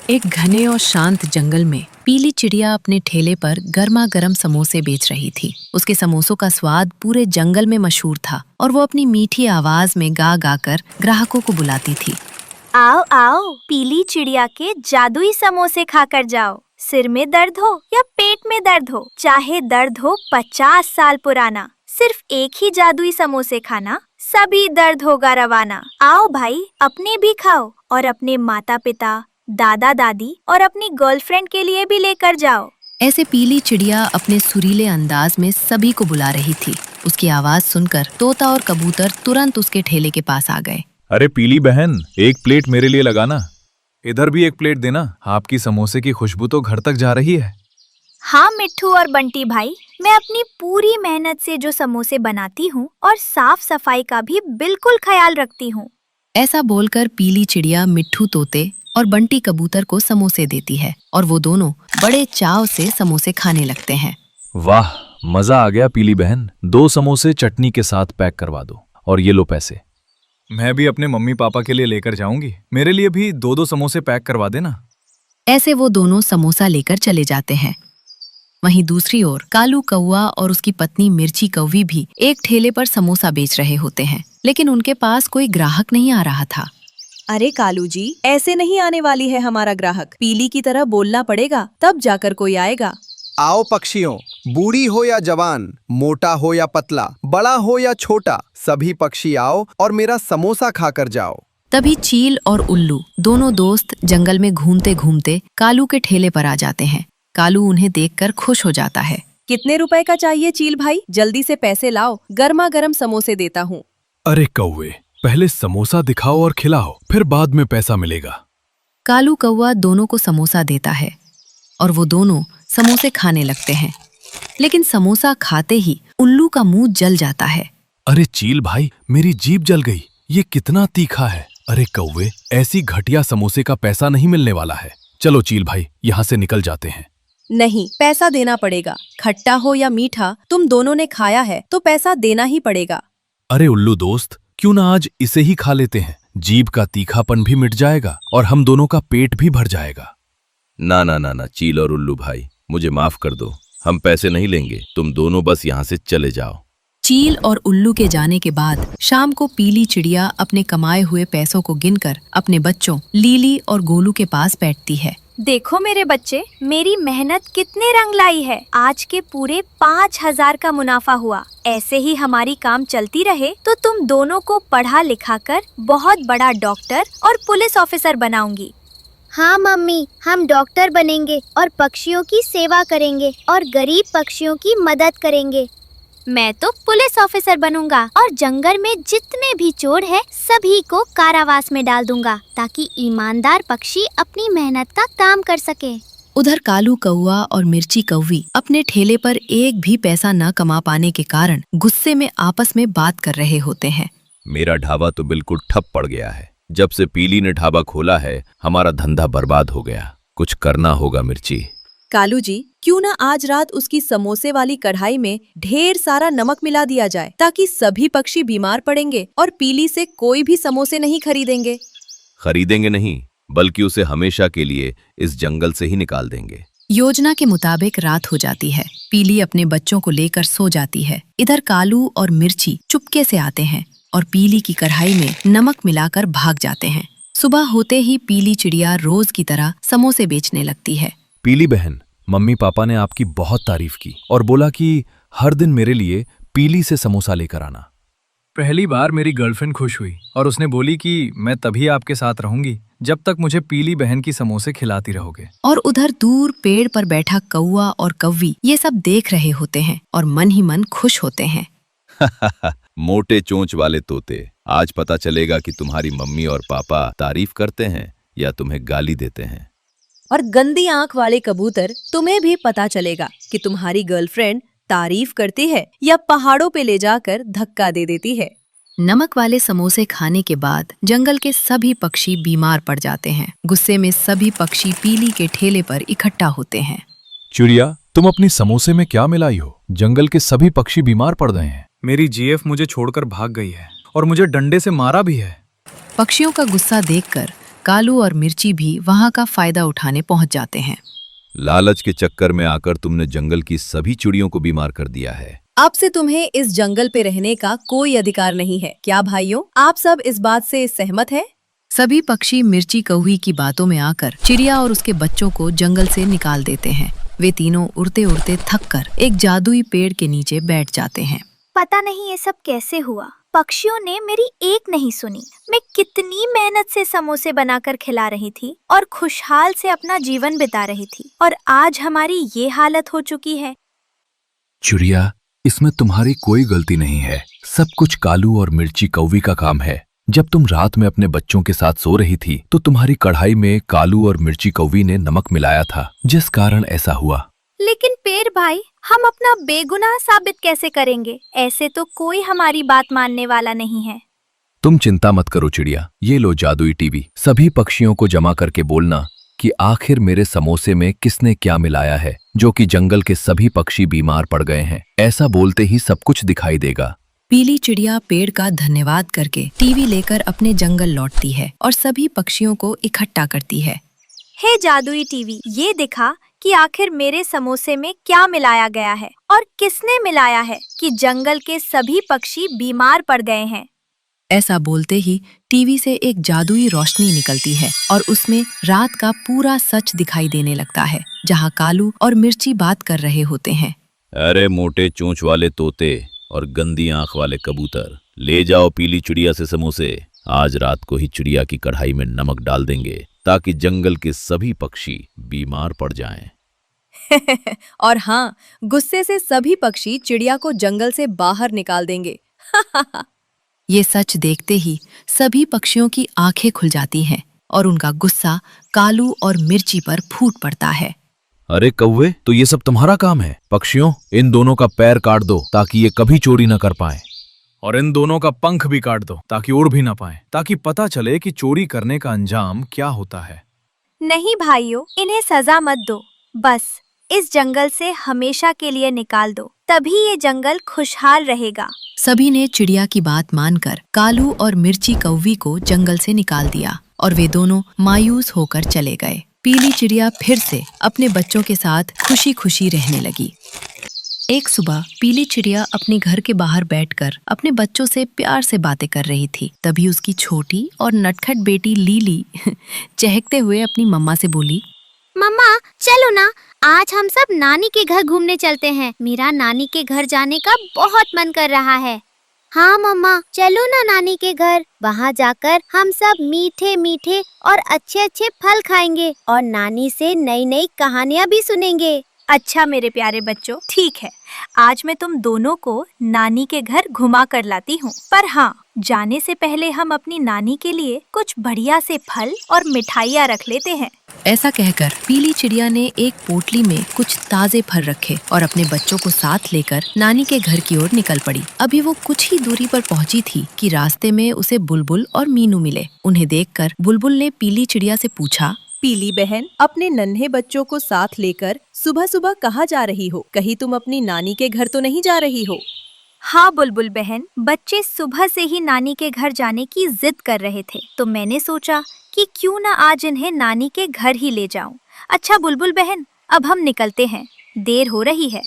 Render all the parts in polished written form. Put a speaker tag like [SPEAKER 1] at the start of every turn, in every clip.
[SPEAKER 1] एक घने और शांत जंगल में पीली चिड़िया अपने ठेले पर गर्मा गर्म समोसे बेच रही थी। उसके समोसों का स्वाद पूरे जंगल में मशहूर था और वो अपनी मीठी आवाज में गा गा कर ग्राहकों को बुलाती थी।
[SPEAKER 2] आओ आओ, पीली चिड़िया के जादुई समोसे खाकर जाओ। सिर में दर्द हो या पेट में दर्द हो, चाहे दर्द हो 50 साल पुराना, सिर्फ एक ही जादुई समोसे खाना, सभी दर्द होगा रवाना। आओ भाई, अपने भी खाओ और अपने माता पिता, दादा दादी और अपनी गर्लफ्रेंड के लिए भी लेकर जाओ।
[SPEAKER 1] ऐसे पीली चिड़िया अपने सुरीले अंदाज में सभी को बुला रही थी। उसकी आवाज सुनकर तोता और कबूतर तुरंत उसके ठेले के पास आ गए।
[SPEAKER 3] अरे पीली बहन, एक प्लेट मेरे लिए लगाना। इधर भी एक प्लेट देना। आपकी समोसे की खुशबू तो घर तक जा रही है।
[SPEAKER 2] हाँ मिट्ठू और बंटी भाई, मैं अपनी पूरी मेहनत से जो समोसे बनाती हूँ और साफ सफाई का भी बिल्कुल ख्याल रखती हूँ।
[SPEAKER 1] ऐसा बोलकर पीली चिड़िया मिट्ठू तोते और बंटी कबूतर को समोसे देती है और वो दोनों बड़े चाव से समोसे खाने लगते हैं।
[SPEAKER 3] वाह, मजा आ गया पीली बहन। 2 समोसे चटनी के साथ पैक करवा दो और ये लो पैसे। मैं भी अपने मम्मी पापा के लिए लेकर जाऊंगी। मेरे लिए भी 2-2 समोसे पैक करवा देना।
[SPEAKER 1] ऐसे वो दोनों समोसा लेकर चले जाते हैं। वहीं दूसरी ओर कालू कौवा और उसकी पत्नी मिर्ची कौवी भी एक ठेले पर समोसा बेच रहे होते हैं, लेकिन उनके पास कोई ग्राहक नहीं आ रहा था।
[SPEAKER 4] अरे कालू जी, ऐसे नहीं आने वाली है हमारा ग्राहक। पीली की तरह बोलना पड़ेगा, तब जाकर कोई आएगा।
[SPEAKER 5] आओ पक्षियों, बूढ़ी हो या जवान, मोटा हो या पतला, बड़ा हो या छोटा, सभी पक्षी आओ और मेरा समोसा खाकर जाओ।
[SPEAKER 1] तभी चील और उल्लू दोनों दोस्त जंगल में घूमते घूमते कालू के ठेले पर आ जाते हैं। कालू उन्हें देखकर खुश हो जाता है।
[SPEAKER 4] कितने रुपए का चाहिए चील भाई? जल्दी से पैसे लाओ, गर्मा गर्म समोसे देता हूँ।
[SPEAKER 3] अरे कौवे, पहले समोसा दिखाओ और खिलाओ, फिर बाद में पैसा मिलेगा।
[SPEAKER 1] कालू कौवा दोनों को समोसा देता है और वो दोनों समोसे खाने लगते हैं, लेकिन समोसा खाते ही उल्लू का मुंह जल जाता है।
[SPEAKER 3] अरे चील भाई, मेरी जीभ जल गई। ये कितना तीखा है। अरे कौवे, ऐसी घटिया समोसे का पैसा नहीं मिलने वाला है। चलो चील भाई, यहाँ से निकल जाते हैं।
[SPEAKER 4] नहीं, पैसा देना पड़ेगा। खट्टा हो या मीठा, तुम दोनों ने खाया है तो पैसा देना ही पड़ेगा।
[SPEAKER 3] अरे उल्लू दोस्त, क्यों ना आज इसे ही खा लेते हैं। जीभ का तीखापन भी मिट जाएगा और हम दोनों का पेट भी भर जाएगा।
[SPEAKER 6] ना ना ना ना, चील और उल्लू भाई, मुझे माफ कर दो। हम पैसे नहीं लेंगे, तुम दोनों बस यहाँ से चले जाओ।
[SPEAKER 1] चील और उल्लू के जाने के बाद शाम को पीली चिड़िया अपने कमाए हुए पैसों को गिनकर अपने बच्चों लीली और गोलू के पास बैठती है।
[SPEAKER 2] देखो मेरे बच्चे, मेरी मेहनत कितने रंग लाई है। आज के पूरे 5000 का मुनाफा हुआ। ऐसे ही हमारी काम चलती रहे तो तुम दोनों को पढ़ा लिखा कर बहुत बड़ा डॉक्टर और पुलिस ऑफिसर बनाऊंगी।
[SPEAKER 7] हाँ मम्मी, हम डॉक्टर बनेंगे और पक्षियों की सेवा करेंगे और गरीब पक्षियों की मदद करेंगे।
[SPEAKER 2] मैं तो पुलिस ऑफिसर बनूंगा और जंगल में जितने भी चोर हैं सभी को कारावास में डाल दूंगा, ताकि ईमानदार पक्षी अपनी मेहनत का काम कर सके।
[SPEAKER 1] उधर कालू कौवा और मिर्ची कौवी अपने ठेले पर एक भी पैसा न कमा पाने के कारण गुस्से में आपस में बात कर रहे होते हैं।
[SPEAKER 6] मेरा ढाबा तो बिल्कुल ठप पड़ गया है। जब से पीली ने ढाबा खोला है, हमारा धंधा बर्बाद हो गया। कुछ करना होगा मिर्ची।
[SPEAKER 4] कालू जी, क्यों ना आज रात उसकी समोसे वाली कढ़ाई में ढेर सारा नमक मिला दिया जाए, ताकि सभी पक्षी बीमार पड़ेंगे और पीली से कोई भी समोसे नहीं खरीदेंगे।
[SPEAKER 6] खरीदेंगे नहीं, बल्कि उसे हमेशा के लिए इस जंगल से ही निकाल देंगे।
[SPEAKER 1] योजना के मुताबिक रात हो जाती है। पीली अपने बच्चों को लेकर सो जाती है। इधर कालू और मिर्ची चुपके से आते हैं और पीली की कढ़ाई में नमक मिलाकर भाग जाते हैं। सुबह होते ही पीली चिड़िया रोज की तरह समोसे बेचने लगती है।
[SPEAKER 3] पीली बहन, मम्मी पापा ने आपकी बहुत तारीफ की और बोला कि हर दिन मेरे लिए पीली से समोसा लेकर आना। पहली बार मेरी गर्लफ्रेंड खुश हुई और उसने बोली कि मैं तभी आपके साथ रहूंगी जब तक मुझे पीली बहन की समोसे खिलाती रहोगे।
[SPEAKER 1] और उधर दूर पेड़ पर बैठा कौवा और कौवी ये सब देख रहे होते हैं और मन ही मन खुश होते हैं।
[SPEAKER 6] मोटे चोंच वाले तोते, आज पता चलेगा कि तुम्हारी मम्मी और पापा तारीफ करते हैं या तुम्हें गाली देते हैं।
[SPEAKER 4] और गंदी आंख वाले कबूतर, तुम्हें भी पता चलेगा कि तुम्हारी गर्लफ्रेंड तारीफ करती है या पहाड़ों पे ले जाकर धक्का दे देती है।
[SPEAKER 1] नमक वाले समोसे खाने के बाद जंगल के सभी पक्षी बीमार पड़ जाते हैं। गुस्से में सभी पक्षी पीली के ठेले पर इकट्ठा होते हैं।
[SPEAKER 3] चिड़िया, तुम अपनी समोसे में क्या मिलाई हो? जंगल के सभी पक्षी बीमार पड़ गए हैं। मेरी जीएफ मुझे छोड़कर भाग गई है और मुझे डंडे से मारा भी है।
[SPEAKER 1] पक्षियों का गुस्सा देखकर कालू और मिर्ची भी वहां का फायदा उठाने पहुंच जाते हैं।
[SPEAKER 6] लालच के चक्कर में आकर तुमने जंगल की सभी चिड़ियों को बीमार कर दिया है।
[SPEAKER 4] अब से तुम्हें इस जंगल पे रहने का कोई अधिकार नहीं है। क्या भाइयों, आप सब इस बात से सहमत हैं?
[SPEAKER 1] सभी पक्षी मिर्ची कौवी की बातों में आकर चिड़िया और उसके बच्चों को जंगल से निकाल देते हैं। वे तीनों उड़ते उड़ते थककर एक जादुई पेड़ के नीचे बैठ जाते हैं।
[SPEAKER 2] पता नहीं ये सब कैसे हुआ। पक्षियों ने मेरी एक नहीं सुनी। मैं कितनी मेहनत से समोसे बनाकर खिला रही थी और खुशहाल से अपना जीवन बिता रही थी, और आज हमारी ये हालत हो चुकी है।
[SPEAKER 3] चिड़िया, इसमें तुम्हारी कोई गलती नहीं है। सब कुछ कालू और मिर्ची कौवी का काम है। जब तुम रात में अपने बच्चों के साथ सो रही थी तो तुम्हारी कढ़ाई में कालू और मिर्ची कौवी ने नमक मिलाया था, जिस कारण ऐसा हुआ।
[SPEAKER 2] लेकिन पेड़ भाई, हम अपना बेगुनाह साबित कैसे करेंगे? ऐसे तो कोई हमारी बात मानने वाला नहीं है।
[SPEAKER 3] तुम चिंता मत करो चिड़िया, ये लो जादुई टीवी। सभी पक्षियों को जमा करके बोलना कि आखिर मेरे समोसे में किसने क्या मिलाया है, जो कि जंगल के सभी पक्षी बीमार पड़ गए हैं। ऐसा बोलते ही सब कुछ दिखाई देगा।
[SPEAKER 1] पीली चिड़िया पेड़ का धन्यवाद करके टीवी लेकर अपने जंगल लौटती है और सभी पक्षियों को इकट्ठा करती है।
[SPEAKER 2] हे जादुई टीवी, ये दिखा कि आखिर मेरे समोसे में क्या मिलाया गया है और किसने मिलाया है कि जंगल के सभी पक्षी बीमार पड़ गए हैं।
[SPEAKER 1] ऐसा बोलते ही टीवी से एक जादुई रोशनी निकलती है और उसमें रात का पूरा सच दिखाई देने लगता है, जहां कालू और मिर्ची बात कर रहे होते हैं।
[SPEAKER 6] अरे मोटे चोंच वाले तोते और गंदी आंख वाले कबूतर, ले जाओ पीली चिड़िया से समोसे। आज रात को ही चिड़िया की कढ़ाई में नमक डाल देंगे ताकि जंगल के सभी पक्षी बीमार पड़ जाएं।
[SPEAKER 4] और हाँ, गुस्से से सभी पक्षी चिड़िया को जंगल से बाहर निकाल देंगे।
[SPEAKER 1] ये सच देखते ही सभी पक्षियों की आंखें खुल जाती हैं और उनका गुस्सा कालू और मिर्ची पर फूट पड़ता है।
[SPEAKER 3] अरे कौवे, तो ये सब तुम्हारा काम है? पक्षियों, इन दोनों का पैर काट दो ताकि ये कभी चोरी न कर पाए, और इन दोनों का पंख भी काट दो ताकि उड़ भी ना पाए, ताकि पता चले कि चोरी करने का अंजाम क्या होता है।
[SPEAKER 2] नहीं भाइयों, इन्हें सजा मत दो। बस इस जंगल से हमेशा के लिए निकाल दो, तभी ये जंगल खुशहाल रहेगा।
[SPEAKER 1] सभी ने चिड़िया की बात मानकर कालू और मिर्ची कौवी को जंगल से निकाल दिया और वे दोनों मायूस होकर चले गए। पीली चिड़िया फिर से अपने बच्चों के साथ खुशी खुशी रहने लगी। एक सुबह पीली चिड़िया अपने घर के बाहर बैठकर अपने बच्चों से प्यार से बातें कर रही थी। तभी उसकी छोटी और नटखट बेटी लीली चहकते हुए अपनी मम्मा से बोली,
[SPEAKER 7] मम्मा चलो ना, आज हम सब नानी के घर घूमने चलते हैं। मेरा नानी के घर जाने का बहुत मन कर रहा है। हाँ मम्मा, चलो ना नानी के घर। वहाँ जाकर हम सब मीठे मीठे और अच्छे अच्छे फल खाएंगे और नानी से नई नई कहानियाँ भी सुनेंगे।
[SPEAKER 2] अच्छा मेरे प्यारे बच्चों, ठीक है, आज मैं तुम दोनों को नानी के घर घुमा कर लाती हूँ। पर हाँ, जाने से पहले हम अपनी नानी के लिए कुछ बढ़िया से फल और मिठाइयाँ रख लेते हैं।
[SPEAKER 1] ऐसा कहकर पीली चिड़िया ने एक पोटली में कुछ ताजे फल रखे और अपने बच्चों को साथ लेकर नानी के घर की ओर निकल पड़ी। अभी वो कुछ ही दूरी पर पहुंची थी कि रास्ते में उसे बुलबुल और मीनू मिले। उन्हें देखकर बुलबुल ने पीली चिड़िया से पूछा,
[SPEAKER 4] पीली बहन, अपने नन्हे बच्चों को साथ लेकर सुबह सुबह कहाँ जा रही हो? कहीं तुम अपनी नानी के घर तो नहीं जा रही हो?
[SPEAKER 2] हाँ बुलबुल बहन, बच्चे सुबह से ही नानी के घर जाने की जिद कर रहे थे, तो मैंने सोचा कि क्यों ना आज इन्हें नानी के घर ही ले जाऊं। अच्छा बुलबुल बहन, अब हम निकलते हैं, देर हो रही है।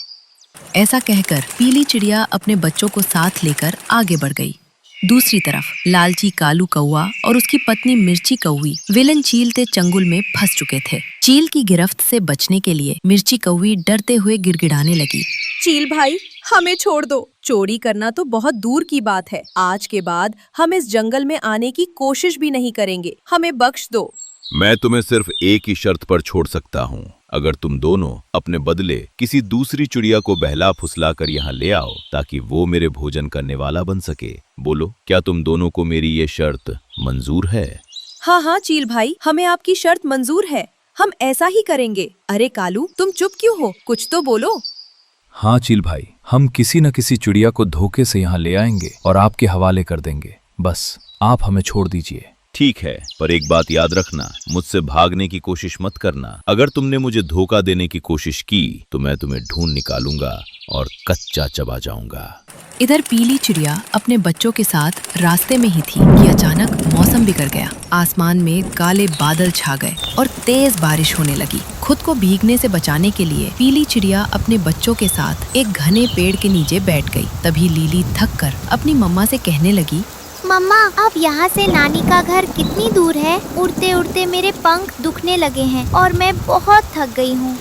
[SPEAKER 1] ऐसा कहकर पीली चिड़िया अपने बच्चों को साथ लेकर आगे बढ़ गई। दूसरी तरफ लालची कालू कौवा और उसकी पत्नी मिर्ची कौवी विलन चील के चंगुल में फंस चुके थे। चील की गिरफ्त से बचने के लिए मिर्ची कौवी डरते हुए गिड़गिड़ाने लगी,
[SPEAKER 4] चील भाई, हमें छोड़ दो। चोरी करना तो बहुत दूर की बात है। आज के बाद हम इस जंगल में आने की कोशिश भी नहीं करेंगे। हमें बख्श दो।
[SPEAKER 6] मैं तुम्हें सिर्फ एक ही शर्त पर छोड़ सकता हूँ। अगर तुम दोनों अपने बदले किसी दूसरी चिड़िया को बहला फुसला कर यहाँ ले आओ ताकि वो मेरे भोजन करने वाला बन सके। बोलो, क्या तुम दोनों को मेरी ये शर्त मंजूर है?
[SPEAKER 4] हाँ हाँ चील भाई, हमें आपकी शर्त मंजूर है। हम ऐसा ही करेंगे। अरे कालू, तुम चुप क्यों हो? कुछ तो बोलो।
[SPEAKER 3] हाँ चील भाई, हम किसी न किसी चिड़िया को धोखे से यहाँ ले आएंगे और आपके हवाले कर देंगे। बस आप हमें छोड़ दीजिए।
[SPEAKER 6] ठीक है, पर एक बात याद रखना, मुझसे भागने की कोशिश मत करना। अगर तुमने मुझे धोखा देने की कोशिश की तो मैं तुम्हें ढूंढ निकालूंगा और कच्चा चबा जाऊंगा।
[SPEAKER 1] इधर पीली चिड़िया अपने बच्चों के साथ रास्ते में ही थी कि अचानक मौसम बिगड़ गया। आसमान में काले बादल छा गए और तेज बारिश होने लगी। खुद को भीगने से बचाने के लिए पीली चिड़िया अपने बच्चों के साथ एक घने पेड़ के नीचे बैठ गई। तभी लीली थक कर अपनी मम्मा से कहने लगी,
[SPEAKER 7] मम्मा, अब यहाँ से नानी का घर कितनी दूर है? उड़ते उड़ते मेरे पंख दुखने लगे हैं और मैं बहुत थक गई हूँ।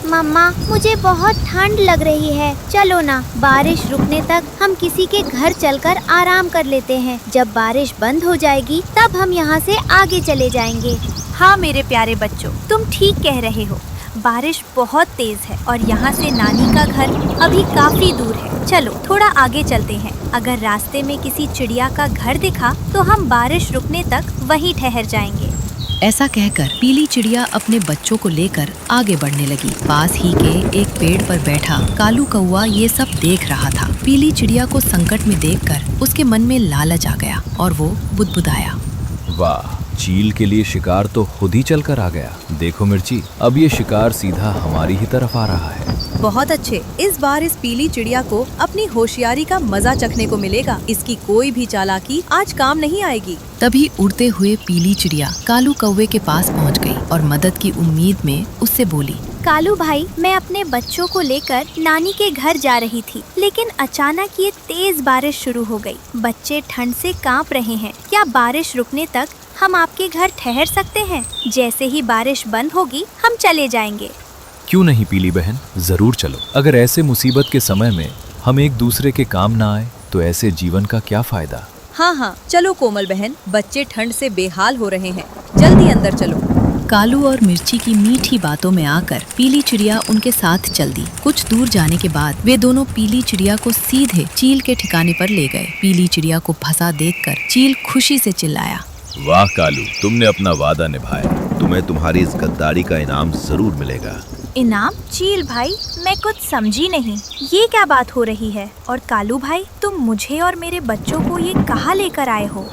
[SPEAKER 7] मम्मा, मुझे बहुत ठंड लग रही है। चलो ना, बारिश रुकने तक हम किसी के घर चलकर आराम कर लेते हैं। जब बारिश बंद हो जाएगी तब हम यहाँ से आगे चले जाएंगे।
[SPEAKER 2] हाँ मेरे प्यारे बच्चों, तुम ठीक कह रहे हो। बारिश बहुत तेज है और यहाँ से नानी का घर अभी काफी दूर है। चलो थोड़ा आगे चलते हैं। अगर रास्ते में किसी चिड़िया का घर दिखा तो हम बारिश रुकने तक वहीं ठहर जाएंगे।
[SPEAKER 1] ऐसा कहकर पीली चिड़िया अपने बच्चों को लेकर आगे बढ़ने लगी। पास ही के एक पेड़ पर बैठा कालू कौवा ये सब देख रहा था। पीली चिड़िया को संकट में देखकर उसके मन में लालच आ गया और वो बुदबुदाया,
[SPEAKER 3] वाह, चील के लिए शिकार तो खुद ही चल कर आ गया। देखो मिर्ची, अब ये शिकार सीधा हमारी ही तरफ आ रहा है।
[SPEAKER 4] बहुत अच्छे। इस बार इस पीली चिड़िया को अपनी होशियारी का मजा चखने को मिलेगा। इसकी कोई भी चालाकी आज काम नहीं आएगी।
[SPEAKER 1] तभी उड़ते हुए पीली चिड़िया कालू कौवे के पास पहुंच गई और मदद की उम्मीद में उससे बोली,
[SPEAKER 2] कालू भाई, मैं अपने बच्चों को लेकर नानी के घर जा रही थी, लेकिन अचानक ये तेज बारिश शुरू हो गई। बच्चे ठंड से कांप रहे हैं। क्या बारिश रुकने तक हम आपके घर ठहर सकते हैं? जैसे ही बारिश बंद होगी हम चले जाएंगे।
[SPEAKER 3] क्यों नहीं पीली बहन, जरूर चलो। अगर ऐसे मुसीबत के समय में हम एक दूसरे के काम ना आए तो ऐसे जीवन का क्या फायदा।
[SPEAKER 4] हाँ हाँ, चलो कोमल बहन, बच्चे ठंड से बेहाल हो रहे हैं। जल्दी अंदर चलो।
[SPEAKER 1] कालू और मिर्ची की मीठी बातों में आकर पीली चिड़िया उनके साथ चल दी। कुछ दूर जाने के बाद वे दोनों पीली चिड़िया को सीधे चील के ठिकाने पर ले गए। पीली चिड़िया को फंसा देखकर चील खुशी से चिल्लाया,
[SPEAKER 6] वाह कालू, तुमने अपना वादा निभाया। तुम्हें तुम्हारी इस गद्दारी का इनाम जरूर मिलेगा।
[SPEAKER 2] इनाम? चील भाई, मैं कुछ समझी नहीं, ये क्या बात हो रही है? और कालू भाई, तुम मुझे और मेरे बच्चों को ये कहाँ लेकर आए हो?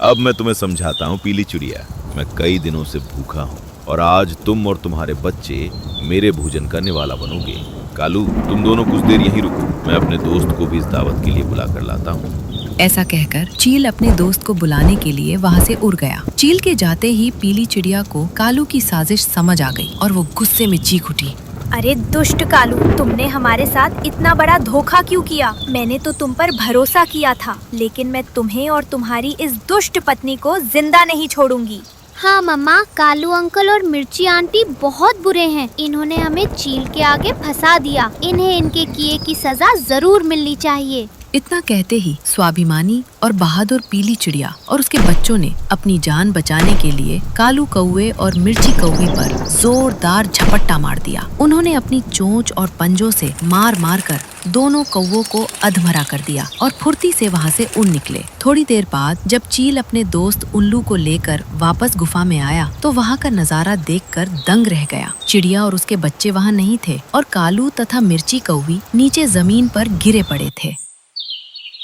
[SPEAKER 6] अब मैं तुम्हें समझाता हूँ पीली चिड़िया। मैं कई दिनों से भूखा हूँ और आज तुम और तुम्हारे बच्चे मेरे भोजन का निवाला बनोगे। कालू, तुम दोनों कुछ देर यहीं रुको, मैं अपने दोस्त को भी इस दावत के लिए बुला कर लाता हूँ।
[SPEAKER 1] ऐसा कहकर चील अपने दोस्त को बुलाने के लिए वहाँ से उड़ गया। चील के जाते ही पीली चिड़िया को कालू की साजिश समझ आ गई और वो गुस्से में चीख उठी,
[SPEAKER 2] अरे दुष्ट कालू, तुमने हमारे साथ इतना बड़ा धोखा क्यों किया? मैंने तो तुम पर भरोसा किया था, लेकिन मैं तुम्हें और तुम्हारी इस दुष्ट पत्नी को जिंदा नहीं छोड़ूंगी।
[SPEAKER 7] हाँ मम्मा, कालू अंकल और मिर्ची आंटी बहुत बुरे हैं। इन्होंने हमें चील के आगे फंसा दिया। इन्हें इनके किए की सजा जरूर मिलनी चाहिए।
[SPEAKER 1] इतना कहते ही स्वाभिमानी और बहादुर पीली चिड़िया और उसके बच्चों ने अपनी जान बचाने के लिए कालू कौवे और मिर्ची कौवे पर जोरदार झपट्टा मार दिया। उन्होंने अपनी चोंच और पंजों से मार मार कर दोनों कौवों को अधमरा कर दिया और फुर्ती से वहाँ से उड़ निकले। थोड़ी देर बाद जब चील अपने दोस्त उल्लू को लेकर वापस गुफा में आया तो वहाँ का नजारा देखकर दंग रह गया। चिड़िया और उसके बच्चे वहाँ नहीं थे और कालू तथा मिर्ची कौवी नीचे जमीन पर गिरे पड़े थे।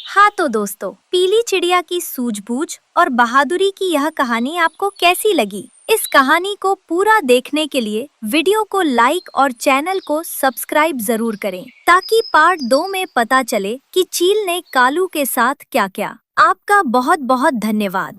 [SPEAKER 2] हाँ तो दोस्तों, पीली चिड़िया की सूझबूझ और बहादुरी की यह कहानी आपको कैसी लगी? इस कहानी को पूरा देखने के लिए वीडियो को लाइक और चैनल को सब्सक्राइब जरूर करें, ताकि पार्ट 2 में पता चले कि चील ने कालू के साथ क्या किया। आपका बहुत बहुत धन्यवाद।